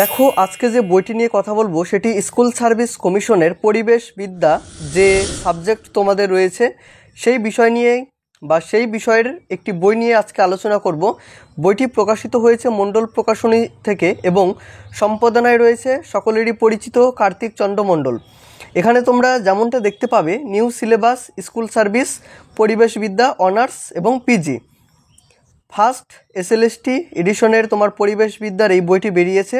দেখো আজকে যে বইটি নিয়ে কথা বলবো সেটি স্কুল সার্ভিস কমিশনের পরিবেশ বিদ্যা যে সাবজেক্ট তোমাদের রয়েছে সেই বিষয় নিয়ে বা সেই বিষয়ের একটি বই নিয়ে আজকে আলোচনা করব। বইটি প্রকাশিত হয়েছে মণ্ডল প্রকাশনী থেকে এবং সম্পাদনায় রয়েছে সকলেরই পরিচিত কার্তিক চন্দ্র মণ্ডল। এখানে তোমরা যেমনটা দেখতে পাবে নিউ সিলেবাস স্কুল সার্ভিস পরিবেশ বিদ্যা অনার্স এবং পিজি ফার্স্ট এসএলএসটি এডিশনের তোমার পরিবেশ বিদ্যার এই বইটি বেরিয়েছে।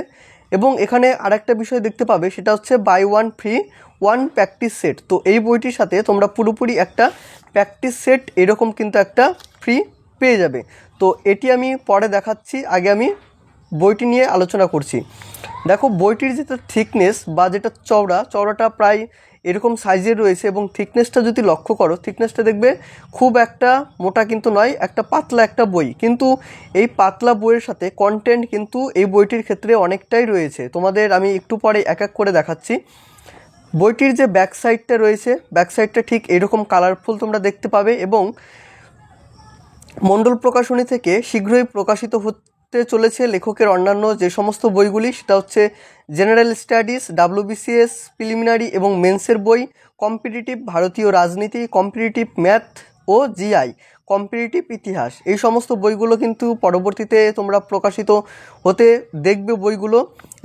এবং এখানে আরেকটা বিষয় দেখতে পাবে সেটা হচ্ছে buy one free one practice set. তো এই বইটির সাথে তোমরা পুরোপুরি একটা প্র্যাকটিস সেট এরকম কিন্তু একটা ফ্রি পেয়ে যাবে। তো এটি আমি পরে দেখাচ্ছি, আগে আমি বইটি নিয়ে আলোচনা করছি। দেখো বইটির যেটা থিকনেস বা যেটা চওড়াটা প্রায় এরকম সাইজের রয়েছে এবং থিকনেসটা যদি লক্ষ্য করো থিকনেসটা দেখবে খুব একটা মোটা কিন্তু নয়, একটা পাতলা একটা বই। কিন্তু এই পাতলা বইয়ের সাথে কন্টেন্ট কিন্তু এই বইটির ক্ষেত্রে অনেকটাই রয়েছে। তোমাদের আমি একটু পরে এক এক করে দেখাচ্ছি। বইটির যে ব্যাক সাইডটা রয়েছে ব্যাক সাইডটা ঠিক এরকম কালারফুল তোমরা দেখতে পাবে এবং মণ্ডল প্রকাশনী থেকে শীঘ্রই প্রকাশিত হতে চলেছে লেখকের অন্যান্য যে সমস্ত বইগুলি, সেটা হচ্ছে জেনারেল স্টাডিজ, WBCS প্রিলিমিনারি এবং মেন্সের বই, কম্পিটিটিভ ভারতীয় রাজনীতি, কম্পিটিটিভ ম্যাথ ও জিআই, কম্পিটিটিভ ইতিহাস। এই সমস্ত বইগুলো কিন্তু পরবর্তীতে তোমরা প্রকাশিত হতে দেখবে বইগুলো।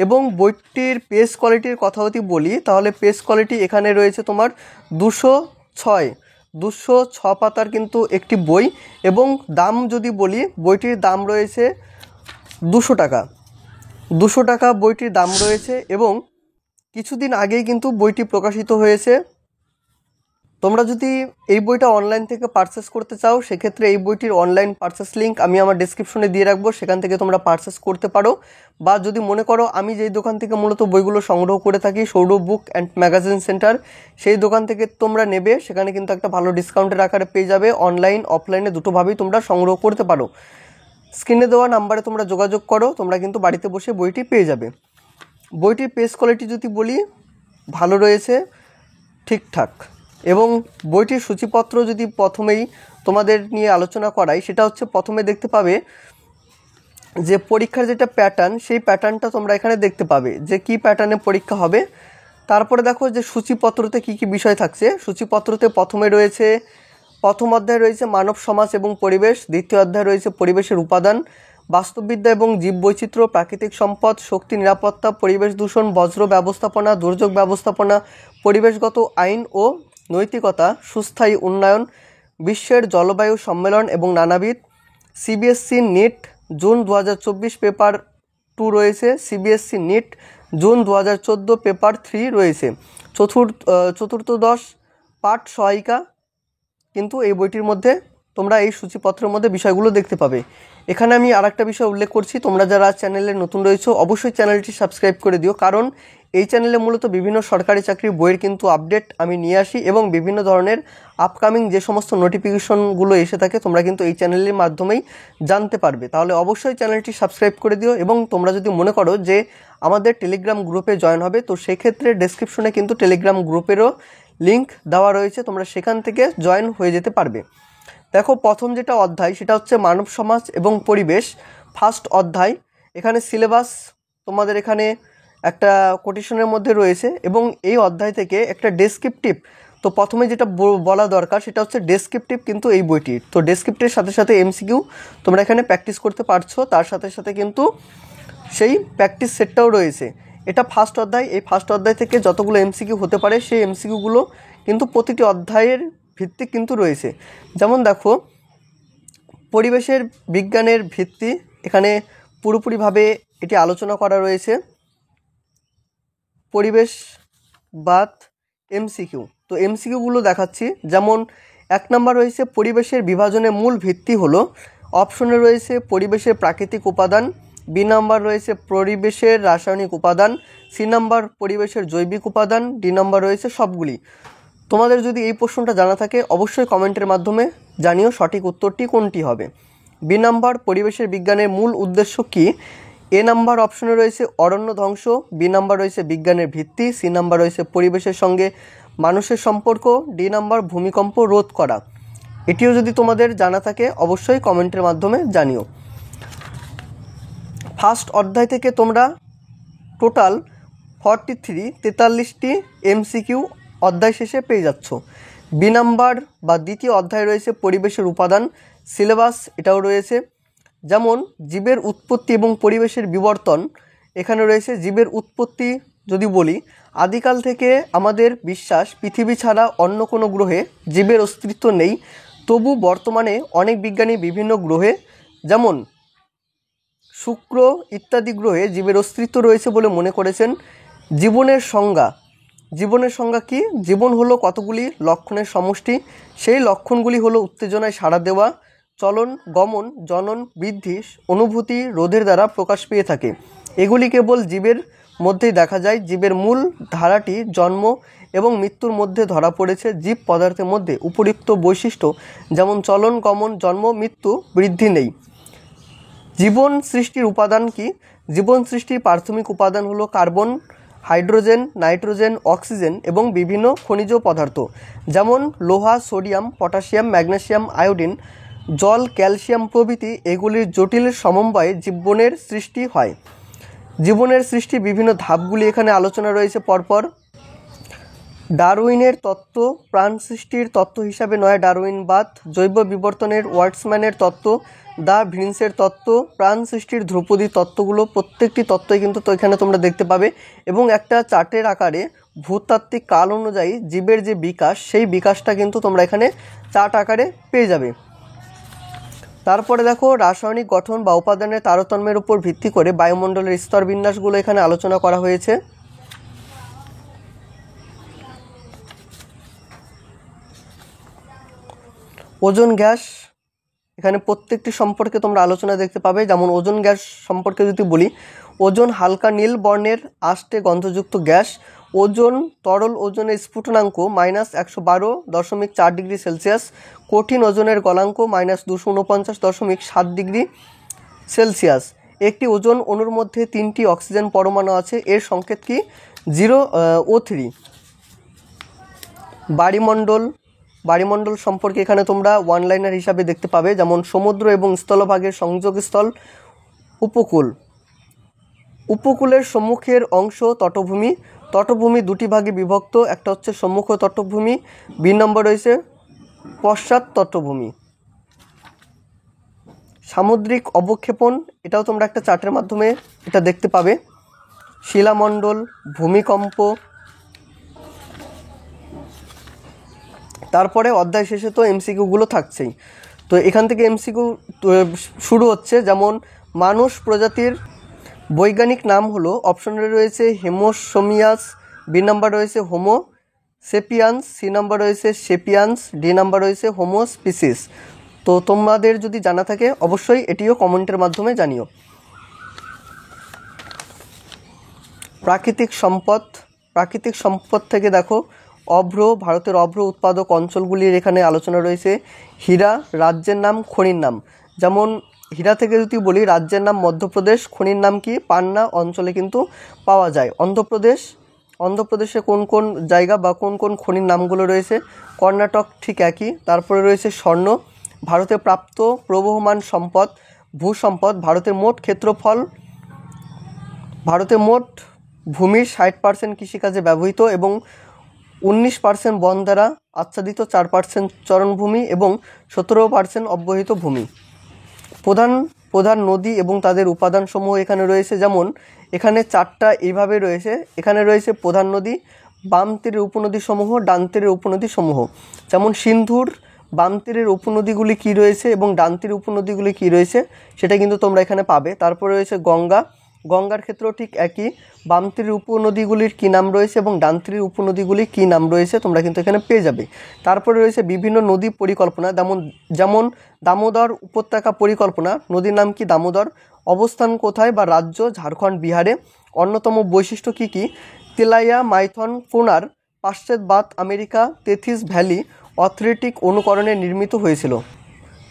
এবং বইটির পেজ কোয়ালিটির কথা যদি বলি তাহলে পেজ কোয়ালিটি এখানে রয়েছে তোমার 206 পাতার কিন্তু একটি বই। এবং দাম যদি বলি বইটির দাম রয়েছে 200 টাকা। 200 টাকা বইটির দাম রয়েছে এবং কিছুদিন আগেই কিন্তু বইটি প্রকাশিত হয়েছে। তোমরা যদি এই বইটা অনলাইন থেকে পারচেস করতে চাও সেক্ষেত্রে এই বইটির অনলাইন পারচেস লিঙ্ক আমি আমার ডেসক্রিপশনে দিয়ে রাখবো, সেখান থেকে তোমরা পারচেস করতে পারো। বা যদি মনে করো আমি যেই দোকান থেকে মূলত বইগুলো সংগ্রহ করে থাকি Sourav book and magazine centre, সেই দোকান থেকে তোমরা নেবে, সেখানে কিন্তু একটা ভালো ডিসকাউন্টের আকারে পেয়ে যাবে। অনলাইন অফলাইনে দুটোভাবেই তোমরা সংগ্রহ করতে পারো। স্ক্রিনে দেওয়া নাম্বারে তোমরা যোগাযোগ করো, তোমরা কিন্তু বাড়িতে বসে বইটি পেয়ে যাবে। বইটির পেজ কোয়ালিটি যদি বলি ভালো রয়েছে, ঠিকঠাক। এবং বইটির সূচিপত্র যদি প্রথমেই তোমাদের নিয়ে আলোচনা করাই, সেটা হচ্ছে প্রথমে দেখতে পাবে যে পরীক্ষার যেটা প্যাটার্ন সেই প্যাটার্নটা তোমরা এখানে দেখতে পাবে যে কি প্যাটার্নে পরীক্ষা হবে। তারপরে দেখো যে সূচিপত্রতে কি কি বিষয় থাকছে। সূচিপত্রতে প্রথমে রয়েছে প্রথম অধ্যায় রয়েছে মানব সমাজ এবং পরিবেশ, দ্বিতীয় অধ্যায় রয়েছে পরিবেশের উপাদান, বাস্তববিদ্যা এবং জীববৈচিত্র্য, প্রাকৃতিক সম্পদ, শক্তি নিরাপত্তা, পরিবেশ দূষণ, বজ্র ব্যবস্থাপনা, দুর্যোগ ব্যবস্থাপনা, পরিবেশগত আইন ও নৈতিকতা, সুস্থায়ী উন্নয়ন, বিশ্বের জলবায়ু সম্মেলন এবং নানাবিধ। সিবিএসসি নিট জুন 2024 পেপার 2 রয়েছে, সিবিএসসি নিট জুন 2014 পেপার 3 রয়েছে। চতুর্থদশ পাঠ সহায়িকা কিন্তু এই বইটির মধ্যে তোমরা এই সূচিপত্রের মধ্যে বিষয়গুলো দেখতে পাবে। এখানে আমি আরেকটা বিষয় উল্লেখ করছি, তোমরা যারা চ্যানেলে নতুন রয়েছো অবশ্যই চ্যানেলটি সাবস্ক্রাইব করে দিও, কারণ এই চ্যানেলে মূলত বিভিন্ন সরকারি চাকরির বইয়ের কিন্তু আপডেট আমি নিয়ে আসি এবং বিভিন্ন ধরনের আপকামিং যে সমস্ত নোটিফিকেশনগুলো এসে থাকে তোমরা কিন্তু এই চ্যানেলের মাধ্যমেই জানতে পারবে। তাহলে অবশ্যই চ্যানেলটি সাবস্ক্রাইব করে দিও। এবং তোমরা যদি মনে করো যে আমাদের টেলিগ্রাম গ্রুপে জয়েন হবে তো সেক্ষেত্রে ডেসক্রিপশনে কিন্তু টেলিগ্রাম গ্রুপেরও লিঙ্ক দেওয়া রয়েছে, তোমরা সেখান থেকে জয়েন হয়ে যেতে পারবে। দেখো প্রথম যেটা অধ্যায় সেটা হচ্ছে মানব সমাজ এবং পরিবেশ, ফার্স্ট অধ্যায়। এখানে সিলেবাস তোমাদের এখানে একটা কোটেশনের মধ্যে রয়েছে এবং এই অধ্যায় থেকে একটা ডেসক্রিপটিভ। তো প্রথমে যেটা বলা দরকার সেটা হচ্ছে ডেসক্রিপটিভ কিন্তু এই বইটির। তো ডেসক্রিপটিভের সাথে সাথে MCQ তোমরা এখানে প্র্যাকটিস করতে পারছো, তার সাথে সাথে কিন্তু সেই প্র্যাকটিস সেটটাও রয়েছে। এটা ফার্স্ট অধ্যায়, এই ফার্স্ট অধ্যায় থেকে যতগুলো MCQ হতে পারে সেই MCQগুলো কিন্তু প্রতিটি অধ্যায়ের ভিত্তি কিন্তু রয়েছে। যেমন দেখো পরিবেশের বিজ্ঞানের ভিত্তি এখানে পুরোপুরিভাবে এটি আলোচনা করা রয়েছে। পরিবেশবাদ MCQ, তো MCQগুলো দেখাচ্ছি। যেমন 1 নম্বর রয়েছে পরিবেশের বিভাজনের মূল ভিত্তি হলো, অপশনে রয়েছে পরিবেশের প্রাকৃতিক উপাদান, বি নাম্বার রয়েছে পরিবেশের রাসায়নিক উপাদান, সি নাম্বার পরিবেশের জৈবিক উপাদান, ডি নাম্বার রয়েছে সবগুলি। তোমাদের যদি এই প্রশ্নটা জানা থাকে অবশ্যই কমেন্টের মাধ্যমে জানিও সঠিক উত্তরটি কোনটি হবে। বি নাম্বার পরিবেশের বিজ্ঞানের মূল উদ্দেশ্য কী, এ নাম্বার অপশনে রয়েছে অরণ্য ধ্বংস, বি নাম্বার রয়েছে বিজ্ঞানের ভিত্তি, সি নাম্বার রয়েছে পরিবেশের সঙ্গে মানুষের সম্পর্ক, ডি নাম্বার ভূমিকম্প রোধ করা। এটিও যদি তোমাদের জানা থাকে অবশ্যই কমেন্টের মাধ্যমে জানিও। ফার্স্ট অধ্যায় থেকে তোমরা টোটাল 43 এমসিকিউ অধ্যায় শেষে পেয়ে যাচ্ছ। বি নাম্বার বা দ্বিতীয় অধ্যায় রয়েছে পরিবেশের উপাদান, সিলেবাস এটাও রয়েছে। যেমন জীবের উৎপত্তি এবং পরিবেশের বিবর্তন, এখানে রয়েছে জীবের উৎপত্তি। যদি বলি, আদিকাল থেকে আমাদের বিশ্বাস পৃথিবী ছাড়া অন্য কোনো গ্রহে জীবের অস্তিত্ব নেই, তবু বর্তমানে অনেক বিজ্ঞানী বিভিন্ন গ্রহে যেমন শুক্র ইত্যাদি গ্রহে জীবের অস্তিত্ব রয়েছে বলে মনে করেছেন। জীবনের সংজ্ঞা কি? জীবন হলো কতগুলি লক্ষণের সমষ্টি। সেই লক্ষণগুলি হলো উত্তেজনায় সাড়া দেওয়া, চলন, গমন, জনন, বৃদ্ধি, অনুভূতি, রোধের দ্বারা প্রকাশ পেয়ে থাকে। এগুলি কেবল জীবের মধ্যেই দেখা যায়। জীবের মূল ধারাটি জন্ম এবং মৃত্যুর মধ্যে ধরা পড়েছে। জীব পদার্থের মধ্যে উপরিউক্ত বৈশিষ্ট্য যেমন চলন, গমন, জন্ম, মৃত্যু, বৃদ্ধি নেই। জীবন সৃষ্টির উপাদান কি? জীবন সৃষ্টির প্রাথমিক উপাদান হলো কার্বন, হাইড্রোজেন, নাইট্রোজেন, অক্সিজেন এবং বিভিন্ন খনিজ পদার্থ যেমন লোহা, সোডিয়াম, পটাশিয়াম, ম্যাগনেসিয়াম, আয়োডিন, জল, ক্যালসিয়াম প্রভৃতি। এগুলির জটিল সমন্বয়ে জীবনের সৃষ্টি হয়। জীবনের সৃষ্টির বিভিন্ন ধাপগুলি এখানে আলোচনা রয়েছে পরপর। ডারউইনের তত্ত্ব প্রাণ সৃষ্টির তত্ত্ব হিসাবে নয় ডারউইনবাদ, জৈব বিবর্তনের ওয়াটসম্যানের তত্ত্ব, দ্য ভিন্সের তত্ত্ব, প্রাণ সৃষ্টির ধ্রুপদী তত্ত্বগুলো, প্রত্যেকটি তত্ত্বই কিন্তু তো এখানে তোমরা দেখতে পাবে এবং একটা চার্টের আকারে ভূতাত্ত্বিক কাল অনুযায়ী জীবের যে বিকাশ, সেই বিকাশটা কিন্তু তোমরা এখানে চার্ট আকারে পেয়ে যাবে। তারপরে দেখো রাসায়নিক গঠন বা উপাদানের তারতম্যের উপর ভিত্তি করে বায়ুমণ্ডলের স্তর বিন্যাসগুলো এখানে আলোচনা করা হয়েছে। ওজোন গ্যাস, এখানে প্রত্যেকটি সম্পর্কে তোমরা আলোচনা দেখতে পাবে। যেমন ওজোন গ্যাস সম্পর্কে যদি বলি, ওজোন হালকা নীল বর্ণের আষ্টে গন্ধযুক্ত গ্যাস। ওজোন তরল ওজনের স্ফুটনাঙ্ক -112.4 ডিগ্রি সেলসিয়াস। কঠিন ওজনের গলাঙ্ক -249.7 ডিগ্রি সেলসিয়াস। একটি ওজোন অণুর মধ্যে 3টি অক্সিজেন পরমাণু আছে, এর সংকেত কি? 0O3। বায়ুমণ্ডল সম্পর্কে এখানে তোমরা ওয়ান লাইনার হিসাবে দেখতে পাবে। যেমন সমুদ্র এবং স্থলভাগের সংযোগস্থল উপকূলের সম্মুখের অংশ তটভূমি দুটি ভাগে বিভক্ত, একটা হচ্ছে সম্মুখ তটভূমি, বি নম্বর রয়েছে পশ্চাৎ তটভূমি। সামুদ্রিক অবক্ষেপণ, এটাও তোমরা একটা চার্টের মাধ্যমে এটা দেখতে পাবে। শিলামণ্ডল, ভূমিকম্প। তারপরে অধ্যায় শেষে তো এমসিকিউগুলো থাকছেই। তো এখান থেকে এমসিকিউ শুরু হচ্ছে। যেমন মানুষ প্রজাতির বৈজ্ঞানিক নাম হলো, অপশনে রয়েছে হেমোসোমিয়াস, বি নাম্বার রয়েছে হোমো সেপিয়ান্স, সি নাম্বার রয়েছে সেপিয়ান্স, ডি নাম্বার রয়েছে হোমো স্পিসিস। তো তোমাদের যদি জানা থাকে অবশ্যই এটিও কমেন্টের মাধ্যমে জানিও। প্রাকৃতিক সম্পদ থেকে দেখো ভারতের অভ্র উৎপাদক অঞ্চলগুলির এখানে আলোচনা রয়েছে। হীরা, রাজ্যের নাম, খনির নাম। যেমন হীরা থেকে যদি বলি, রাজ্যের নাম মধ্যপ্রদেশ, খনির নাম কি? পান্না অঞ্চলে কিন্তু পাওয়া যায়। অন্ধ্রপ্রদেশে কোন কোন জায়গা বা কোন কোন খনির নামগুলো রয়েছে? কর্ণাটক ঠিক একই। তারপরে রয়েছে স্বর্ণ, ভারতে প্রাপ্ত প্রবহমান ভূসম্পদ। ভারতের মোট ভূমির 60% কৃষিকাজে ব্যবহৃত এবং 19% বন দ্বারা আচ্ছাদিত, 4% চরণভূমি এবং 17% অব্যবহৃত ভূমি। প্রধান নদী এবং তাদের উপাদানসমূহ এখানে রয়েছে। যেমন এখানে 4টা এইভাবে রয়েছে। এখানে রয়েছে প্রধান নদী, বাম তীরের উপনদী সমূহ, ডান তীরের উপনদী সমূহ। যেমন সিন্ধুর বাম তীরের উপনদীগুলি কী রয়েছে এবং ডান তীরের উপনদীগুলি কী রয়েছে সেটা কিন্তু তোমরা এখানে পাবে। তারপরে রয়েছে গঙ্গার ক্ষেত্রেও ঠিক একই, বাম তীরের উপনদীগুলির কী নাম রয়েছে এবং ডান তীরের উপনদীগুলির কী নাম রয়েছে তোমরা কিন্তু এখানে পেয়ে যাবে। তারপরে রয়েছে বিভিন্ন নদী পরিকল্পনা, যেমন দামোদর উপত্যকা পরিকল্পনা, নদীর নাম কি? দামোদর। অবস্থান কোথায় বা রাজ্য? ঝাড়খণ্ড, বিহারে। অন্যতম বৈশিষ্ট্য কি কি? তেলাইয়া, মাইথন, কোনার, পাশ্চাত্যবাদ, আমেরিকা, তেথিস ভ্যালি অথরিটিক অনুকরণে নির্মিত হয়েছিল।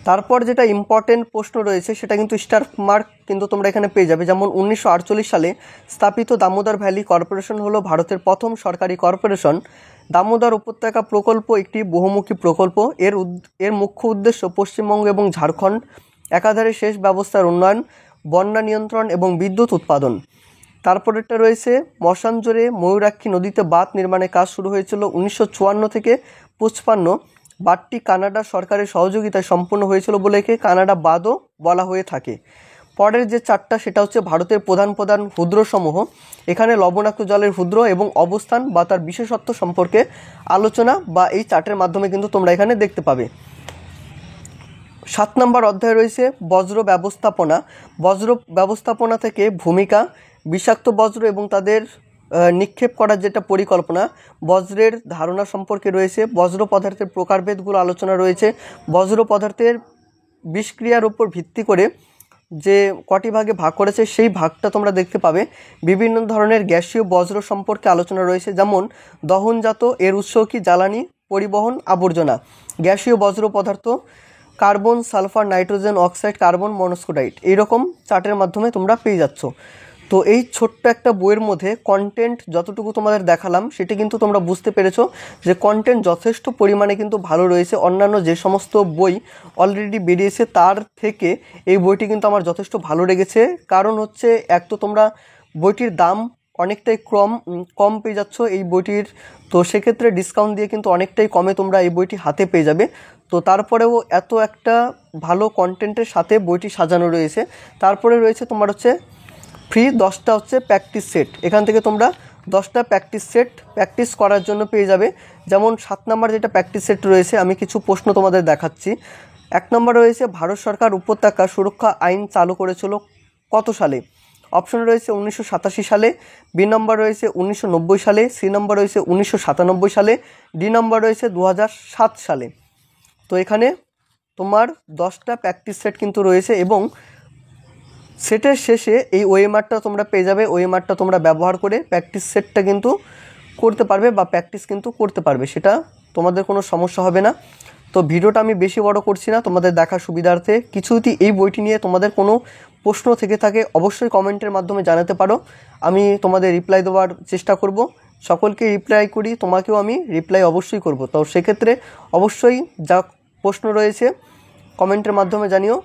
তারপর যেটা ইম্পর্টেন্ট প্রশ্ন রয়েছে সেটা কিন্তু স্টার মার্ক কিন্তু তোমরা এখানে পেয়ে যাবে। যেমন 1948 সালে স্থাপিত দামোদর ভ্যালি কর্পোরেশন হলো ভারতের প্রথম সরকারি কর্পোরেশন। দামোদর উপত্যকা প্রকল্প একটি বহুমুখী প্রকল্প। এর মুখ্য উদ্দেশ্য পশ্চিমবঙ্গ এবং ঝাড়খণ্ড একাধারে সেচ ব্যবস্থার উন্নয়ন, বন্যা নিয়ন্ত্রণ এবং বিদ্যুৎ উৎপাদন। তারপরেরটা রয়েছে মশানজোরে ময়ূরাক্ষী নদীতে বাঁধ নির্মাণের কাজ শুরু হয়েছিল 1954 থেকে 55। বাঁধটি কানাডা সরকারের সহযোগিতায় সম্পূর্ণ হয়েছিল বলে একে কানাডা বাঁধও বলা হয়ে থাকে। পরের যে চারটা সেটা হচ্ছে ভারতের প্রধান প্রধান হ্রদসমূহ। এখানে লবণাক্ত জলের হ্রদ এবং অবস্থান বা তার বিশেষত্ব সম্পর্কে আলোচনা বা এই চার্টের মাধ্যমে কিন্তু তোমরা এখানে দেখতে পাবে। 7 নম্বর অধ্যায় রয়েছে বজ্র ব্যবস্থাপনা। বজ্র ব্যবস্থাপনা থেকে ভূমিকা, বিষাক্ত বজ্র এবং তাদের নিক্ষেপ করার যেটা পরিকল্পনা, বজ্রের ধারণা সম্পর্কে রয়েছে, বজ্র পদার্থের প্রকারভেদগুলো আলোচনা রয়েছে, বজ্র পদার্থের বিষক্রিয়ার উপর ভিত্তি করে যে কটি ভাগে ভাগ করেছে সেই ভাগটা তোমরা দেখতে পাবে। বিভিন্ন ধরনের গ্যাসীয় বজ্র সম্পর্কে আলোচনা রয়েছে, যেমন দহনজাত, এর উৎস কি, জ্বালানি, পরিবহন, আবর্জনা। গ্যাসীয় বজ্র পদার্থ carbon, sulphur, nitrogen oxide, carbon monoxide, এইরকম চার্টের মাধ্যমে তোমরা পেয়ে যাচ্ছ। তো এই ছোট্ট একটা বইয়ের মধ্যে কন্টেন্ট যতটুকু তোমাদের দেখালাম সেটি কিন্তু তোমরা বুঝতে পেরেছো যে কন্টেন্ট যথেষ্ট পরিমাণে কিন্তু ভালো রয়েছে। অন্যান্য যে সমস্ত বই অলরেডি বেরিয়েছে তার থেকে এই বইটি কিন্তু আমার যথেষ্ট ভালো লেগেছে। কারণ হচ্ছে এক তো তোমরা বইটির দাম অনেকটাই কম পেয়ে যাচ্ছ এই বইটির, তো সেক্ষেত্রে ডিসকাউন্ট দিয়ে কিন্তু অনেকটাই কমে তোমরা এই বইটি হাতে পেয়ে যাবে। তো তারপরেও এত একটা ভালো কন্টেন্টের সাথে বইটি সাজানো রয়েছে। তারপরে রয়েছে তোমার হচ্ছে ফ্রি 10টা হচ্ছে প্র্যাকটিস সেট। এখান থেকে তোমরা 10টা প্র্যাকটিস সেট প্র্যাকটিস করার জন্য পেয়ে যাবে। যেমন 7 নম্বর যেটা প্র্যাকটিস সেট রয়েছে, আমি কিছু প্রশ্ন তোমাদের দেখাচ্ছি। 1 নম্বর রয়েছে ভারত সরকার উপত্যকা সুরক্ষা আইন চালু করেছিল কত সালে? অপশন রয়েছে 1987 সালে, বি নম্বর রয়েছে 1990 সালে, সি নম্বর রয়েছে 1997 সালে, ডি নম্বর রয়েছে 2007 সালে। তো এখানে তোমার 10টা প্র্যাকটিস সেট কিন্তু রয়েছে এবং সেটের শেষে এই ওএমআরটা তোমরা পেয়ে যাবে। ওএমআরটা তোমরা ব্যবহার করে প্র্যাকটিস সেটটা কিন্তু করতে পারবে বা প্র্যাকটিস কিন্তু করতে পারবে, সেটা তোমাদের কোনো সমস্যা হবে না। তো ভিডিওটা আমি বেশি বড় করছি না তোমাদের দেখার সুবিধার্থে। কিছু যদি এই বইটি নিয়ে তোমাদের কোনো প্রশ্ন থেকে থাকে অবশ্যই কমেন্টের মাধ্যমে জানাতে পারো, আমি তোমাদের রিপ্লাই দেওয়ার চেষ্টা করব। সকলকে রিপ্লাই করি, তোমাকেও আমি রিপ্লাই অবশ্যই করব। তো সেক্ষেত্রে অবশ্যই যা প্রশ্ন রয়েছে কমেন্টের মাধ্যমে জানিও।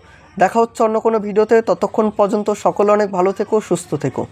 দেখা হচ্ছে অন্য কোনো ভিডিওতে, ততক্ষণ পর্যন্ত সকলে অনেক ভালো থেকো, সুস্থ থেকো।